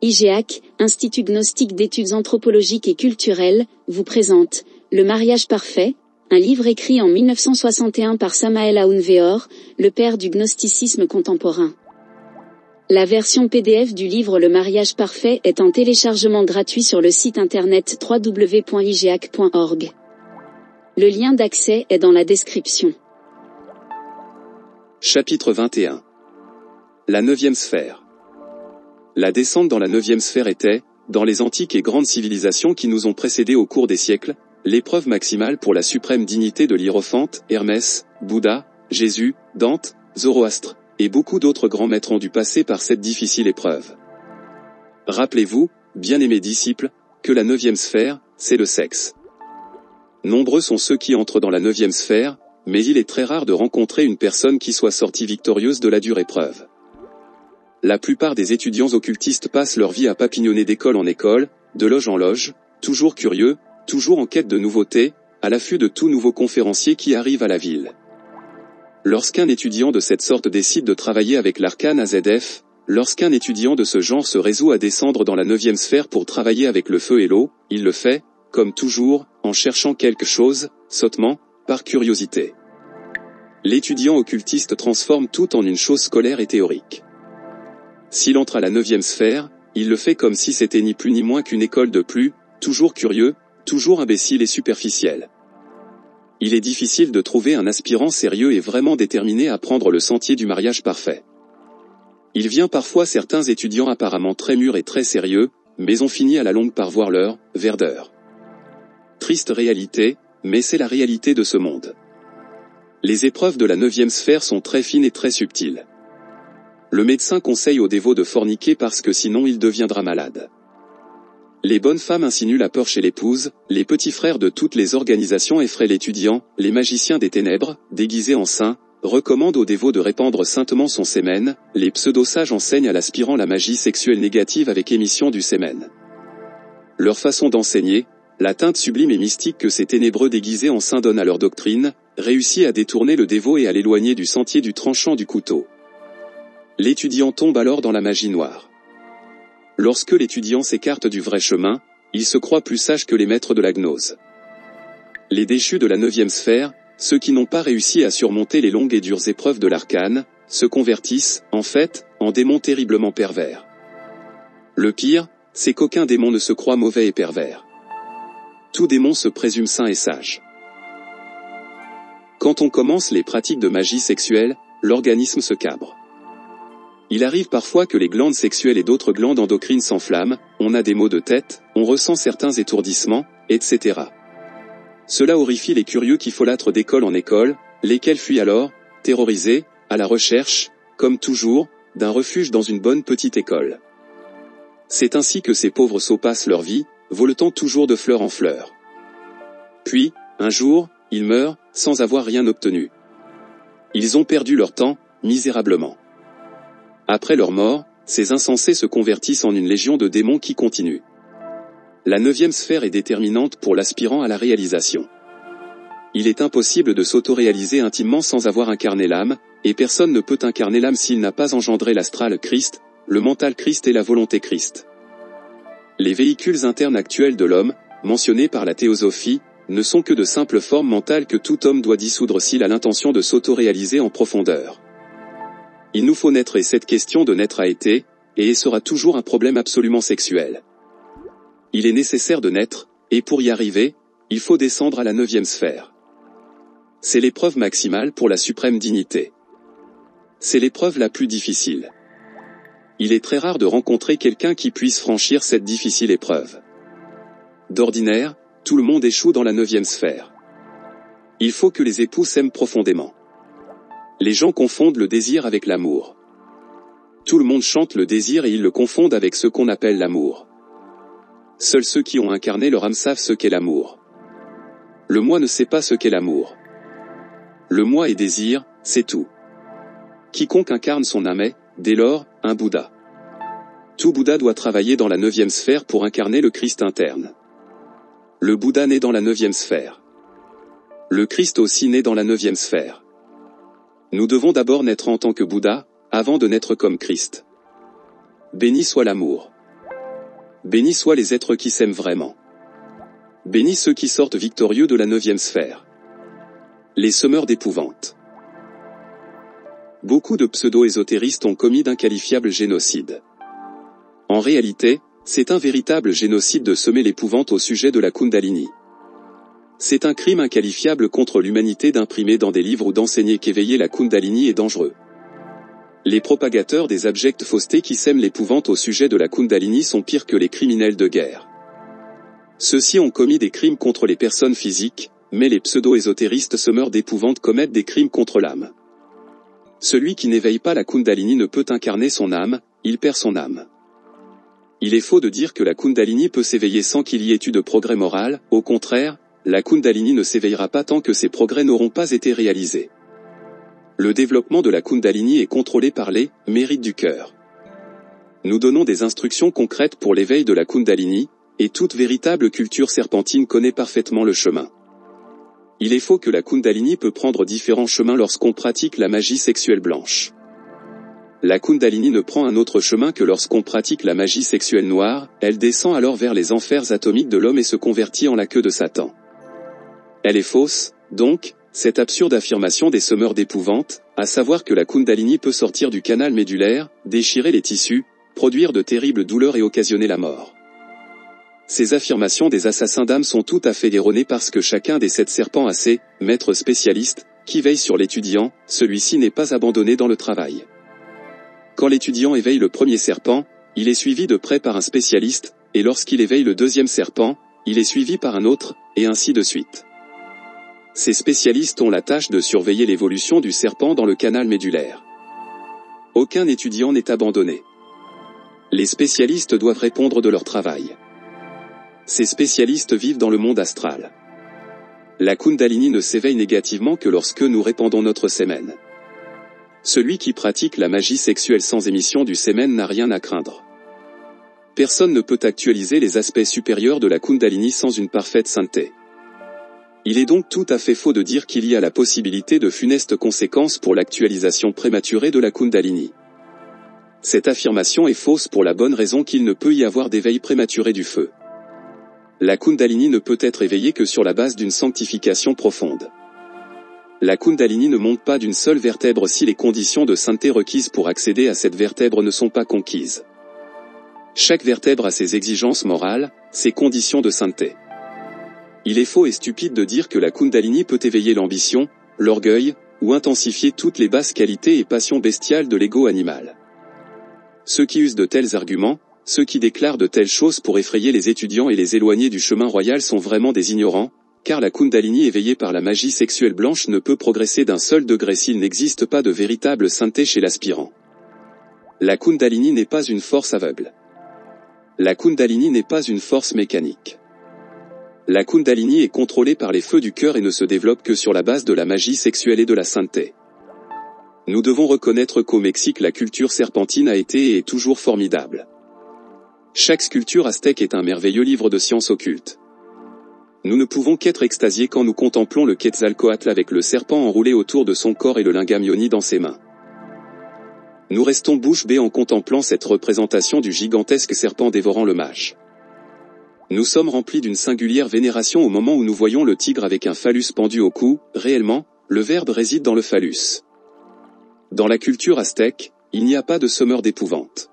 IGEAC, Institut Gnostique d'études anthropologiques et culturelles, vous présente « Le mariage parfait », un livre écrit en 1961 par Samael Aoun Weor, le père du gnosticisme contemporain. La version PDF du livre Le mariage parfait est en téléchargement gratuit sur le site internet www.igeac.org. Le lien d'accès est dans la description. Chapitre 21. La 9e sphère. La descente dans la 9e sphère était, dans les antiques et grandes civilisations qui nous ont précédés au cours des siècles, l'épreuve maximale pour la suprême dignité de l'hiérophante, Hermès, Bouddha, Jésus, Dante, Zoroastre, et beaucoup d'autres grands maîtres ont dû passer par cette difficile épreuve. Rappelez-vous, bien-aimés disciples, que la 9e sphère, c'est le sexe. Nombreux sont ceux qui entrent dans la 9e sphère, mais il est très rare de rencontrer une personne qui soit sortie victorieuse de la dure épreuve. La plupart des étudiants occultistes passent leur vie à papillonner d'école en école, de loge en loge, toujours curieux, toujours en quête de nouveautés, à l'affût de tout nouveau conférencier qui arrive à la ville. Lorsqu'un étudiant de cette sorte décide de travailler avec l'arcane AZF, lorsqu'un étudiant de ce genre se résout à descendre dans la 9e sphère pour travailler avec le feu et l'eau, il le fait, comme toujours, en cherchant quelque chose, sottement, par curiosité. L'étudiant occultiste transforme tout en une chose scolaire et théorique. S'il entre à la 9e sphère, il le fait comme si c'était ni plus ni moins qu'une école de plus, toujours curieux, toujours imbécile et superficiel. Il est difficile de trouver un aspirant sérieux et vraiment déterminé à prendre le sentier du mariage parfait. Il vient parfois certains étudiants apparemment très mûrs et très sérieux, mais on finit à la longue par voir leur verdeur. Triste réalité, mais c'est la réalité de ce monde. Les épreuves de la 9e sphère sont très fines et très subtiles. Le médecin conseille aux dévots de forniquer parce que sinon il deviendra malade. Les bonnes femmes insinuent la peur chez l'épouse, les petits frères de toutes les organisations effraient l'étudiant, les magiciens des ténèbres, déguisés en saints, recommandent aux dévots de répandre saintement son sémen, les pseudo-sages enseignent à l'aspirant la magie sexuelle négative avec émission du sémen. Leur façon d'enseigner, la teinte sublime et mystique que ces ténébreux déguisés en saints donnent à leur doctrine, réussit à détourner le dévot et à l'éloigner du sentier du tranchant du couteau. L'étudiant tombe alors dans la magie noire. Lorsque l'étudiant s'écarte du vrai chemin, il se croit plus sage que les maîtres de la gnose. Les déchus de la 9e sphère, ceux qui n'ont pas réussi à surmonter les longues et dures épreuves de l'arcane, se convertissent, en fait, en démons terriblement pervers. Le pire, c'est qu'aucun démon ne se croit mauvais et pervers. Tout démon se présume saint et sage. Quand on commence les pratiques de magie sexuelle, l'organisme se cabre. Il arrive parfois que les glandes sexuelles et d'autres glandes endocrines s'enflamment, on a des maux de tête, on ressent certains étourdissements, etc. Cela horrifie les curieux qui folâtrent d'école en école, lesquels fuient alors, terrorisés, à la recherche, comme toujours, d'un refuge dans une bonne petite école. C'est ainsi que ces pauvres sots passent leur vie, voletant toujours de fleur en fleur. Puis, un jour, ils meurent, sans avoir rien obtenu. Ils ont perdu leur temps, misérablement. Après leur mort, ces insensés se convertissent en une légion de démons qui continue. La 9e sphère est déterminante pour l'aspirant à la réalisation. Il est impossible de s'auto-réaliser intimement sans avoir incarné l'âme, et personne ne peut incarner l'âme s'il n'a pas engendré l'astral Christ, le mental Christ et la volonté Christ. Les véhicules internes actuels de l'homme, mentionnés par la théosophie, ne sont que de simples formes mentales que tout homme doit dissoudre s'il a l'intention de s'auto-réaliser en profondeur. Il nous faut naître et cette question de naître a été, et sera toujours un problème absolument sexuel. Il est nécessaire de naître, et pour y arriver, il faut descendre à la 9e sphère. C'est l'épreuve maximale pour la suprême dignité. C'est l'épreuve la plus difficile. Il est très rare de rencontrer quelqu'un qui puisse franchir cette difficile épreuve. D'ordinaire, tout le monde échoue dans la 9e sphère. Il faut que les époux s'aiment profondément. Les gens confondent le désir avec l'amour. Tout le monde chante le désir et ils le confondent avec ce qu'on appelle l'amour. Seuls ceux qui ont incarné leur âme savent ce qu'est l'amour. Le moi ne sait pas ce qu'est l'amour. Le moi et désir, c'est tout. Quiconque incarne son âme est, dès lors, un Bouddha. Tout Bouddha doit travailler dans la 9e sphère pour incarner le Christ interne. Le Bouddha naît dans la 9e sphère. Le Christ aussi naît dans la 9e sphère. Nous devons d'abord naître en tant que Bouddha, avant de naître comme Christ. Béni soit l'amour. Bénis soient les êtres qui s'aiment vraiment. Bénis ceux qui sortent victorieux de la 9e sphère. Les semeurs d'épouvante. Beaucoup de pseudo-ésotéristes ont commis d'inqualifiables génocides. En réalité, c'est un véritable génocide de semer l'épouvante au sujet de la Kundalini. C'est un crime inqualifiable contre l'humanité d'imprimer dans des livres ou d'enseigner qu'éveiller la Kundalini est dangereux. Les propagateurs des abjectes faussetés qui sèment l'épouvante au sujet de la Kundalini sont pires que les criminels de guerre. Ceux-ci ont commis des crimes contre les personnes physiques, mais les pseudo-ésotéristes semeurs d'épouvante commettent des crimes contre l'âme. Celui qui n'éveille pas la Kundalini ne peut incarner son âme, il perd son âme. Il est faux de dire que la Kundalini peut s'éveiller sans qu'il y ait eu de progrès moral, au contraire, la Kundalini ne s'éveillera pas tant que ces progrès n'auront pas été réalisés. Le développement de la Kundalini est contrôlé par les mérites du cœur. Nous donnons des instructions concrètes pour l'éveil de la Kundalini, et toute véritable culture serpentine connaît parfaitement le chemin. Il est faux que la Kundalini peut prendre différents chemins lorsqu'on pratique la magie sexuelle blanche. La Kundalini ne prend un autre chemin que lorsqu'on pratique la magie sexuelle noire, elle descend alors vers les enfers atomiques de l'homme et se convertit en la queue de Satan. Elle est fausse, donc, cette absurde affirmation des semeurs d'épouvante, à savoir que la Kundalini peut sortir du canal médulaire, déchirer les tissus, produire de terribles douleurs et occasionner la mort. Ces affirmations des assassins d'âmes sont tout à fait erronées parce que chacun des 7 serpents a ses maîtres spécialistes, qui veillent sur l'étudiant, celui-ci n'est pas abandonné dans le travail. Quand l'étudiant éveille le premier serpent, il est suivi de près par un spécialiste, et lorsqu'il éveille le deuxième serpent, il est suivi par un autre, et ainsi de suite. Ces spécialistes ont la tâche de surveiller l'évolution du serpent dans le canal médulaire. Aucun étudiant n'est abandonné. Les spécialistes doivent répondre de leur travail. Ces spécialistes vivent dans le monde astral. La Kundalini ne s'éveille négativement que lorsque nous répandons notre sémen. Celui qui pratique la magie sexuelle sans émission du sémen n'a rien à craindre. Personne ne peut actualiser les aspects supérieurs de la Kundalini sans une parfaite sainteté. Il est donc tout à fait faux de dire qu'il y a la possibilité de funestes conséquences pour l'actualisation prématurée de la Kundalini. Cette affirmation est fausse pour la bonne raison qu'il ne peut y avoir d'éveil prématuré du feu. La Kundalini ne peut être éveillée que sur la base d'une sanctification profonde. La Kundalini ne monte pas d'une seule vertèbre si les conditions de sainteté requises pour accéder à cette vertèbre ne sont pas conquises. Chaque vertèbre a ses exigences morales, ses conditions de sainteté. Il est faux et stupide de dire que la Kundalini peut éveiller l'ambition, l'orgueil, ou intensifier toutes les basses qualités et passions bestiales de l'ego animal. Ceux qui usent de tels arguments, ceux qui déclarent de telles choses pour effrayer les étudiants et les éloigner du chemin royal sont vraiment des ignorants, car la Kundalini éveillée par la magie sexuelle blanche ne peut progresser d'un seul degré s'il n'existe pas de véritable sainteté chez l'aspirant. La Kundalini n'est pas une force aveugle. La Kundalini n'est pas une force mécanique. La Kundalini est contrôlée par les feux du cœur et ne se développe que sur la base de la magie sexuelle et de la sainteté. Nous devons reconnaître qu'au Mexique la culture serpentine a été et est toujours formidable. Chaque sculpture aztèque est un merveilleux livre de sciences occultes. Nous ne pouvons qu'être extasiés quand nous contemplons le Quetzalcoatl avec le serpent enroulé autour de son corps et le lingam yoni dans ses mains. Nous restons bouche bée en contemplant cette représentation du gigantesque serpent dévorant le mage. Nous sommes remplis d'une singulière vénération au moment où nous voyons le tigre avec un phallus pendu au cou. Réellement, le verbe réside dans le phallus. Dans la culture aztèque, il n'y a pas de semeur d'épouvante.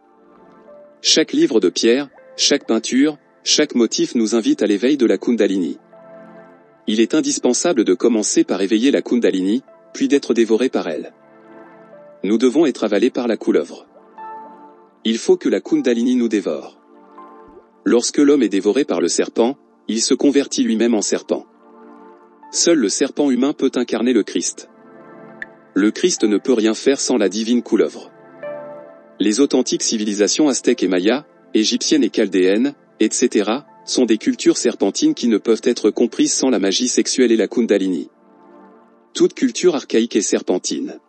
Chaque livre de pierre, chaque peinture, chaque motif nous invite à l'éveil de la Kundalini. Il est indispensable de commencer par éveiller la Kundalini, puis d'être dévoré par elle. Nous devons être avalés par la couleuvre. Il faut que la Kundalini nous dévore. Lorsque l'homme est dévoré par le serpent, il se convertit lui-même en serpent. Seul le serpent humain peut incarner le Christ. Le Christ ne peut rien faire sans la divine couleuvre. Les authentiques civilisations aztèques et mayas, égyptiennes et chaldéennes, etc., sont des cultures serpentines qui ne peuvent être comprises sans la magie sexuelle et la Kundalini. Toute culture archaïque est serpentine.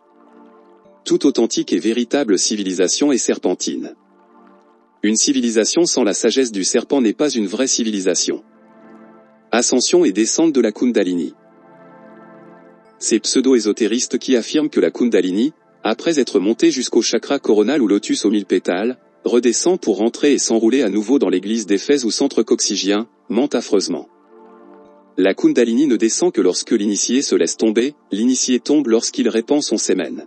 Toute authentique et véritable civilisation est serpentine. Une civilisation sans la sagesse du serpent n'est pas une vraie civilisation. Ascension et descente de la Kundalini. Ces pseudo-ésotéristes qui affirment que la Kundalini, après être montée jusqu'au chakra coronal ou lotus aux 1000 pétales, redescend pour rentrer et s'enrouler à nouveau dans l'église d'Éphèse ou centre coccygien, ment affreusement. La Kundalini ne descend que lorsque l'initié se laisse tomber, l'initié tombe lorsqu'il répand son sémen.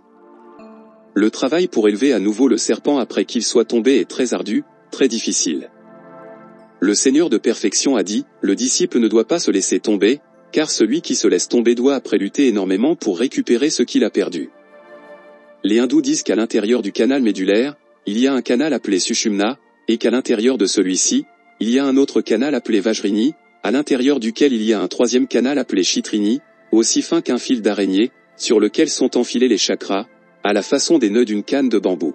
Le travail pour élever à nouveau le serpent après qu'il soit tombé est très ardu, très difficile. Le Seigneur de perfection a dit, le disciple ne doit pas se laisser tomber, car celui qui se laisse tomber doit après lutter énormément pour récupérer ce qu'il a perdu. Les hindous disent qu'à l'intérieur du canal médulaire, il y a un canal appelé Sushumna, et qu'à l'intérieur de celui-ci, il y a un autre canal appelé Vajrini, à l'intérieur duquel il y a un troisième canal appelé Chitrini, aussi fin qu'un fil d'araignée, sur lequel sont enfilés les chakras, à la façon des nœuds d'une canne de bambou.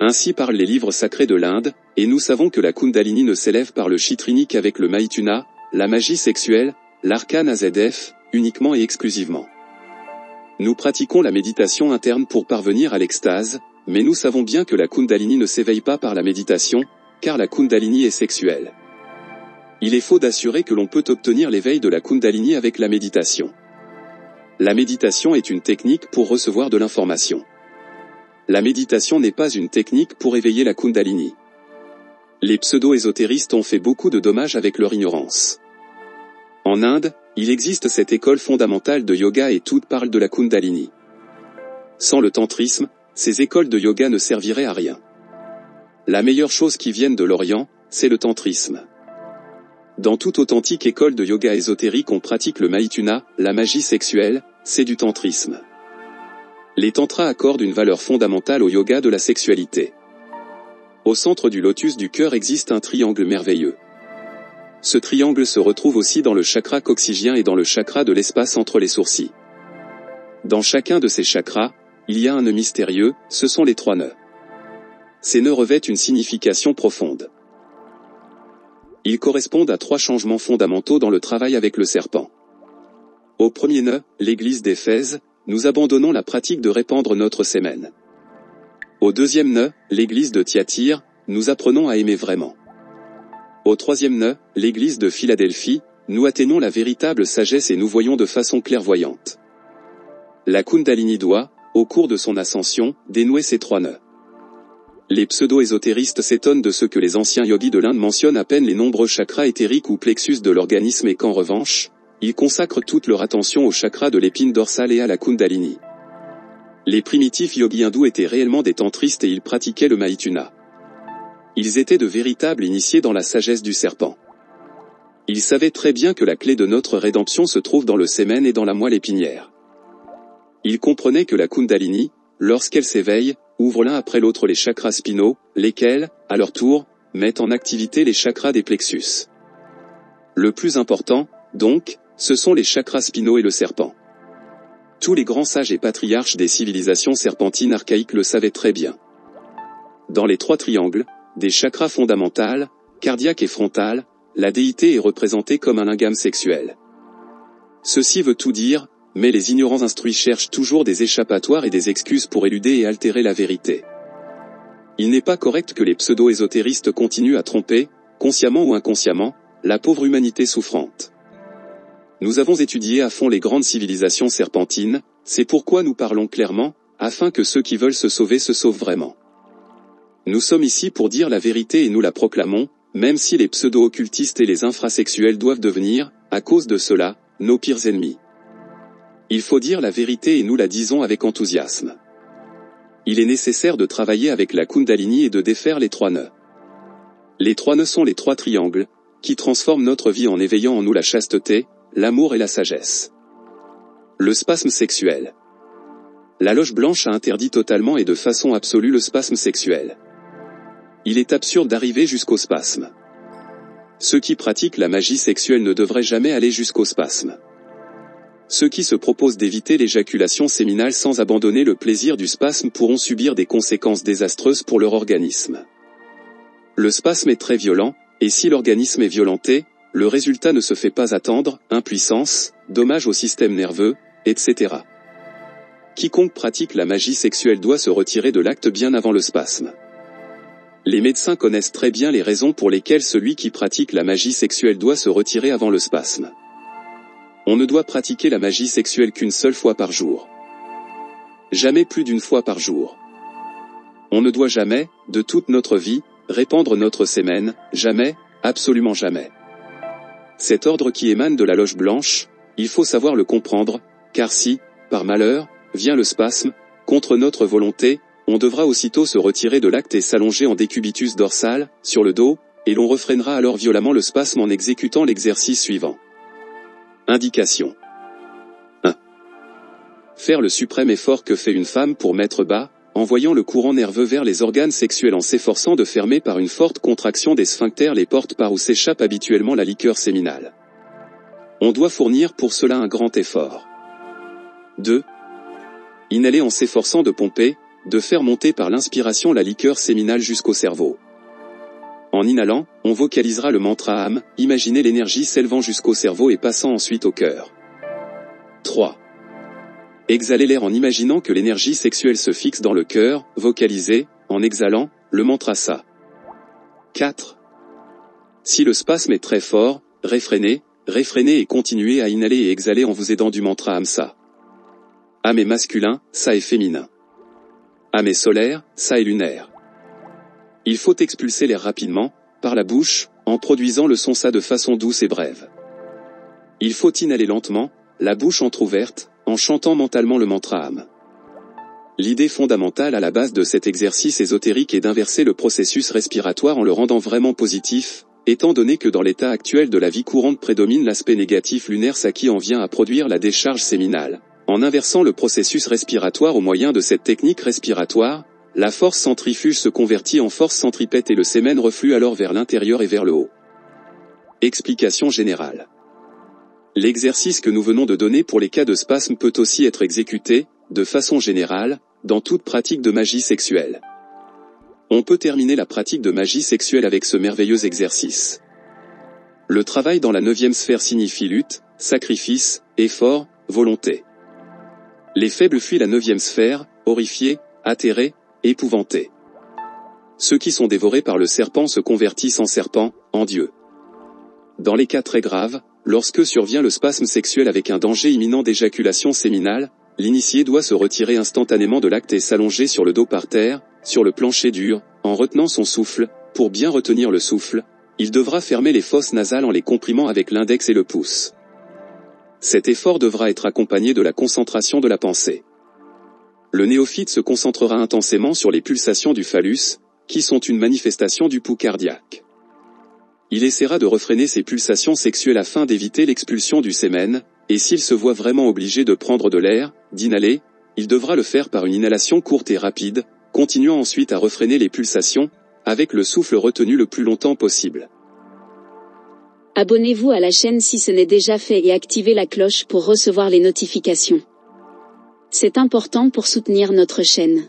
Ainsi parlent les livres sacrés de l'Inde, et nous savons que la Kundalini ne s'élève par le Chitrini qu'avec le Maithuna, la magie sexuelle, l'arcane AZF, uniquement et exclusivement. Nous pratiquons la méditation interne pour parvenir à l'extase, mais nous savons bien que la Kundalini ne s'éveille pas par la méditation, car la Kundalini est sexuelle. Il est faux d'assurer que l'on peut obtenir l'éveil de la Kundalini avec la méditation. La méditation est une technique pour recevoir de l'information. La méditation n'est pas une technique pour éveiller la Kundalini. Les pseudo-ésotéristes ont fait beaucoup de dommages avec leur ignorance. En Inde, il existe cette école fondamentale de yoga et toutes parlent de la Kundalini. Sans le tantrisme, ces écoles de yoga ne serviraient à rien. La meilleure chose qui vienne de l'Orient, c'est le tantrisme. Dans toute authentique école de yoga ésotérique on pratique le Maithuna, la magie sexuelle, c'est du tantrisme. Les tantras accordent une valeur fondamentale au yoga de la sexualité. Au centre du lotus du cœur existe un triangle merveilleux. Ce triangle se retrouve aussi dans le chakra coccygien et dans le chakra de l'espace entre les sourcils. Dans chacun de ces chakras, il y a un nœud mystérieux, ce sont les 3 nœuds. Ces nœuds revêtent une signification profonde. Ils correspondent à 3 changements fondamentaux dans le travail avec le serpent. Au premier nœud, l'église d'Éphèse, nous abandonnons la pratique de répandre notre sémen. Au deuxième nœud, l'église de Thyatire, nous apprenons à aimer vraiment. Au troisième nœud, l'église de Philadelphie, nous atteignons la véritable sagesse et nous voyons de façon clairvoyante. La Kundalini doit, au cours de son ascension, dénouer ces 3 nœuds. Les pseudo-ésotéristes s'étonnent de ce que les anciens yogis de l'Inde mentionnent à peine les nombreux chakras éthériques ou plexus de l'organisme et qu'en revanche, ils consacrent toute leur attention au chakra de l'épine dorsale et à la Kundalini. Les primitifs yogis hindous étaient réellement des tantristes et ils pratiquaient le Maithuna. Ils étaient de véritables initiés dans la sagesse du serpent. Ils savaient très bien que la clé de notre rédemption se trouve dans le sémen et dans la moelle épinière. Ils comprenaient que la Kundalini, lorsqu'elle s'éveille, ouvre l'un après l'autre les chakras spinaux, lesquels, à leur tour, mettent en activité les chakras des plexus. Le plus important, donc, ce sont les chakras spinaux et le serpent. Tous les grands sages et patriarches des civilisations serpentines archaïques le savaient très bien. Dans les 3 triangles, des chakras fondamentales, cardiaque et frontal, la déité est représentée comme un lingam sexuel. Ceci veut tout dire, mais les ignorants instruits cherchent toujours des échappatoires et des excuses pour éluder et altérer la vérité. Il n'est pas correct que les pseudo-ésotéristes continuent à tromper, consciemment ou inconsciemment, la pauvre humanité souffrante. Nous avons étudié à fond les grandes civilisations serpentines, c'est pourquoi nous parlons clairement, afin que ceux qui veulent se sauver se sauvent vraiment. Nous sommes ici pour dire la vérité et nous la proclamons, même si les pseudo-occultistes et les infrasexuels doivent devenir, à cause de cela, nos pires ennemis. Il faut dire la vérité et nous la disons avec enthousiasme. Il est nécessaire de travailler avec la Kundalini et de défaire les 3 nœuds. Les 3 nœuds sont les 3 triangles, qui transforment notre vie en éveillant en nous la chasteté, l'amour et la sagesse. Le spasme sexuel. La loge blanche a interdit totalement et de façon absolue le spasme sexuel. Il est absurde d'arriver jusqu'au spasme. Ceux qui pratiquent la magie sexuelle ne devraient jamais aller jusqu'au spasme. Ceux qui se proposent d'éviter l'éjaculation séminale sans abandonner le plaisir du spasme pourront subir des conséquences désastreuses pour leur organisme. Le spasme est très violent, et si l'organisme est violenté, le résultat ne se fait pas attendre, impuissance, dommages au système nerveux, etc. Quiconque pratique la magie sexuelle doit se retirer de l'acte bien avant le spasme. Les médecins connaissent très bien les raisons pour lesquelles celui qui pratique la magie sexuelle doit se retirer avant le spasme. On ne doit pratiquer la magie sexuelle qu'une seule fois par jour. Jamais plus d'1 fois par jour. On ne doit jamais, de toute notre vie, répandre notre sémen, jamais, absolument jamais. Cet ordre qui émane de la loge blanche, il faut savoir le comprendre, car si, par malheur, vient le spasme, contre notre volonté, on devra aussitôt se retirer de l'acte et s'allonger en décubitus dorsal, sur le dos, et l'on refreinera alors violemment le spasme en exécutant l'exercice suivant. Indication 1. Faire le suprême effort que fait une femme pour mettre bas, envoyant le courant nerveux vers les organes sexuels en s'efforçant de fermer par une forte contraction des sphincters les portes par où s'échappe habituellement la liqueur séminale. On doit fournir pour cela un grand effort. 2. Inhaler en s'efforçant de pomper, de faire monter par l'inspiration la liqueur séminale jusqu'au cerveau. En inhalant, on vocalisera le mantra Am, imaginez l'énergie s'élevant jusqu'au cerveau et passant ensuite au cœur. 3. Exhaler l'air en imaginant que l'énergie sexuelle se fixe dans le cœur, vocalisez, en exhalant, le mantra Sa. 4. Si le spasme est très fort, réfrénez et continuez à inhaler et exhaler en vous aidant du mantra Amsa. Am est masculin, Sa est féminin. Am est solaire, Sa est lunaire. Il faut expulser l'air rapidement, par la bouche, en produisant le son Sa de façon douce et brève. Il faut inhaler lentement, la bouche entr'ouverte, en chantant mentalement le mantra Am. L'idée fondamentale à la base de cet exercice ésotérique est d'inverser le processus respiratoire en le rendant vraiment positif, étant donné que dans l'état actuel de la vie courante prédomine l'aspect négatif lunaire Sa qui en vient à produire la décharge séminale. En inversant le processus respiratoire au moyen de cette technique respiratoire, la force centrifuge se convertit en force centripète et le sémen reflue alors vers l'intérieur et vers le haut. Explication générale. L'exercice que nous venons de donner pour les cas de spasme peut aussi être exécuté, de façon générale, dans toute pratique de magie sexuelle. On peut terminer la pratique de magie sexuelle avec ce merveilleux exercice. Le travail dans la 9e sphère signifie lutte, sacrifice, effort, volonté. Les faibles fuient la 9e sphère, horrifiés, atterrés, épouvantés. Ceux qui sont dévorés par le serpent se convertissent en serpent, en Dieu. Dans les cas très graves, lorsque survient le spasme sexuel avec un danger imminent d'éjaculation séminale, l'initié doit se retirer instantanément de l'acte et s'allonger sur le dos par terre, sur le plancher dur, en retenant son souffle. Pour bien retenir le souffle, il devra fermer les fosses nasales en les comprimant avec l'index et le pouce. Cet effort devra être accompagné de la concentration de la pensée. Le néophyte se concentrera intensément sur les pulsations du phallus, qui sont une manifestation du pouls cardiaque. Il essaiera de refréner ses pulsations sexuelles afin d'éviter l'expulsion du sémen, et s'il se voit vraiment obligé de prendre de l'air, d'inhaler, il devra le faire par une inhalation courte et rapide, continuant ensuite à refréner les pulsations, avec le souffle retenu le plus longtemps possible. Abonnez-vous à la chaîne si ce n'est déjà fait et activez la cloche pour recevoir les notifications. C'est important pour soutenir notre chaîne.